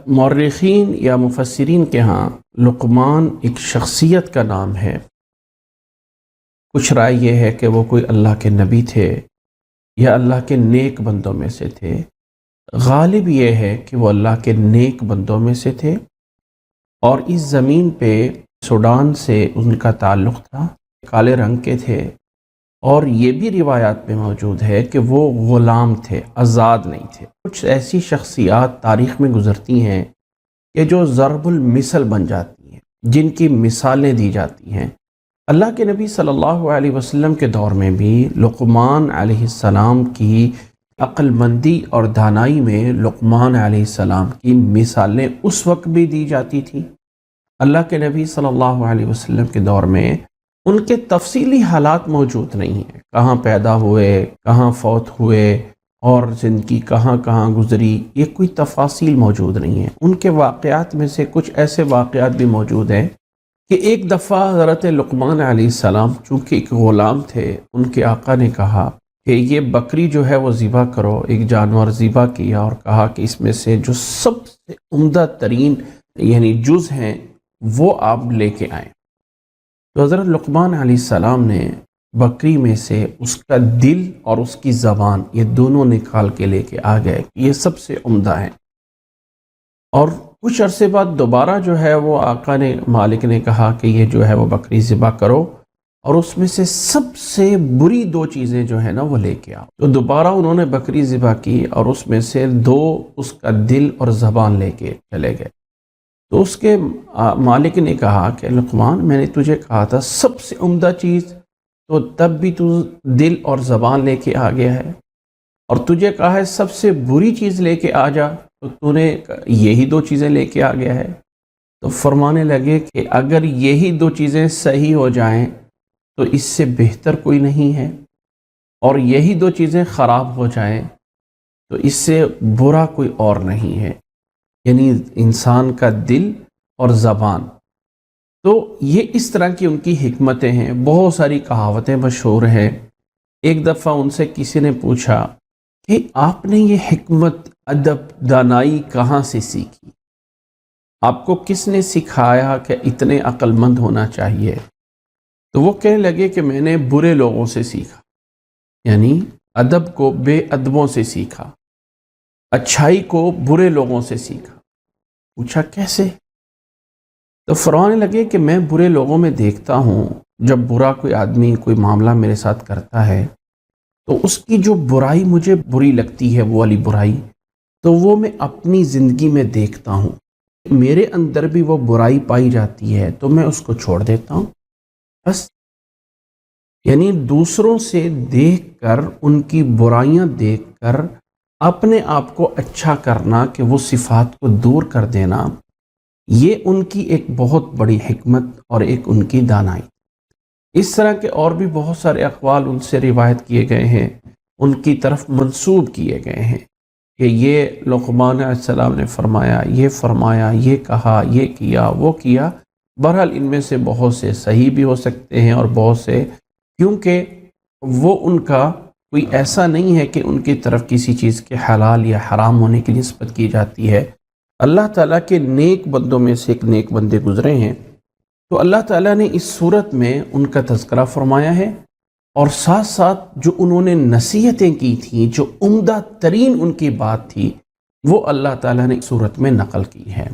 مورخین یا مفسرین کے ہاں لقمان ایک شخصیت کا نام ہے۔ کچھ رائے یہ ہے کہ وہ کوئی اللہ کے نبی تھے یا اللہ کے نیک بندوں میں سے تھے۔ غالب یہ ہے کہ وہ اللہ کے نیک بندوں میں سے تھے، اور اس زمین پہ سوڈان سے ان کا تعلق تھا، کالے رنگ کے تھے، اور یہ بھی روایات میں موجود ہے کہ وہ غلام تھے، آزاد نہیں تھے۔ کچھ ایسی شخصیات تاریخ میں گزرتی ہیں کہ جو ضرب المثل بن جاتی ہیں، جن کی مثالیں دی جاتی ہیں۔ اللہ کے نبی صلی اللہ علیہ وسلم کے دور میں بھی لقمان علیہ السلام کی عقل مندی اور دانائی میں لقمان علیہ السلام کی مثالیں اس وقت بھی دی جاتی تھیں۔ اللہ کے نبی صلی اللہ علیہ وسلم کے دور میں ان کے تفصیلی حالات موجود نہیں ہیں، کہاں پیدا ہوئے، کہاں فوت ہوئے، اور زندگی کہاں کہاں گزری، یہ کوئی تفاصیل موجود نہیں ہیں۔ ان کے واقعات میں سے کچھ ایسے واقعات بھی موجود ہیں کہ ایک دفعہ حضرت لقمان علیہ السلام چونکہ ایک غلام تھے، ان کے آقا نے کہا کہ یہ بکری جو ہے وہ ذبح کرو، ایک جانور ذبح کیا اور کہا کہ اس میں سے جو سب سے عمدہ ترین یعنی جز ہیں وہ آپ لے کے آئیں۔ تو حضرت لقمان علیہ السلام نے بکری میں سے اس کا دل اور اس کی زبان یہ دونوں نکال کے لے کے آ گئے، یہ سب سے عمدہ ہیں۔ اور کچھ عرصے بعد دوبارہ جو ہے وہ آقا نے مالک نے کہا کہ یہ جو ہے وہ بکری ذبح کرو اور اس میں سے سب سے بری دو چیزیں جو ہے نا وہ لے کے آؤ۔ تو دوبارہ انہوں نے بکری ذبح کی اور اس میں سے دو اس کا دل اور زبان لے کے چلے گئے۔ تو اس کے مالک نے کہا کہ لقمان، میں نے تجھے کہا تھا سب سے عمدہ چیز، تو تب بھی تو دل اور زبان لے کے آ گیا ہے، اور تجھے کہا ہے سب سے بری چیز لے کے آ جا، تو تو نے یہی دو چیزیں لے کے آ گیا ہے۔ تو فرمانے لگے کہ اگر یہی دو چیزیں صحیح ہو جائیں تو اس سے بہتر کوئی نہیں ہے، اور یہی دو چیزیں خراب ہو جائیں تو اس سے برا کوئی اور نہیں ہے، یعنی انسان کا دل اور زبان۔ تو یہ اس طرح کی ان کی حکمتیں ہیں، بہت ساری کہاوتیں مشہور ہیں۔ ایک دفعہ ان سے کسی نے پوچھا کہ آپ نے یہ حکمت، ادب، دانائی کہاں سے سیکھی؟ آپ کو کس نے سکھایا کہ اتنے عقل مند ہونا چاہیے؟ تو وہ کہنے لگے کہ میں نے برے لوگوں سے سیکھا، یعنی ادب کو بے ادبوں سے سیکھا، اچھائی کو برے لوگوں سے سیکھا۔ پوچھا کیسے؟ تو فرمانے لگے کہ میں برے لوگوں میں دیکھتا ہوں، جب برا کوئی آدمی کوئی معاملہ میرے ساتھ کرتا ہے تو اس کی جو برائی مجھے بری لگتی ہے، وہ والی برائی، تو وہ میں اپنی زندگی میں دیکھتا ہوں، میرے اندر بھی وہ برائی پائی جاتی ہے تو میں اس کو چھوڑ دیتا ہوں، بس۔ یعنی دوسروں سے دیکھ کر، ان کی برائیاں دیکھ کر اپنے آپ کو اچھا کرنا، کہ وہ صفات کو دور کر دینا، یہ ان کی ایک بہت بڑی حکمت اور ایک ان کی دانائی۔ اس طرح کے اور بھی بہت سارے اقوال ان سے روایت کیے گئے ہیں، ان کی طرف منسوب کیے گئے ہیں کہ یہ لقمان علیہ السلام نے فرمایا، یہ کہا، یہ کیا، وہ کیا۔ بہرحال ان میں سے بہت سے صحیح بھی ہو سکتے ہیں اور بہت سے، کیونکہ وہ ان کا کوئی ایسا نہیں ہے کہ ان کی طرف کسی چیز کے حلال یا حرام ہونے کی نسبت کی جاتی ہے۔ اللہ تعالیٰ کے نیک بندوں میں سے ایک نیک بندے گزرے ہیں، تو اللہ تعالیٰ نے اس صورت میں ان کا تذکرہ فرمایا ہے، اور ساتھ ساتھ جو انہوں نے نصیحتیں کی تھیں، جو عمدہ ترین ان کی بات تھی، وہ اللہ تعالیٰ نے اس صورت میں نقل کی ہے۔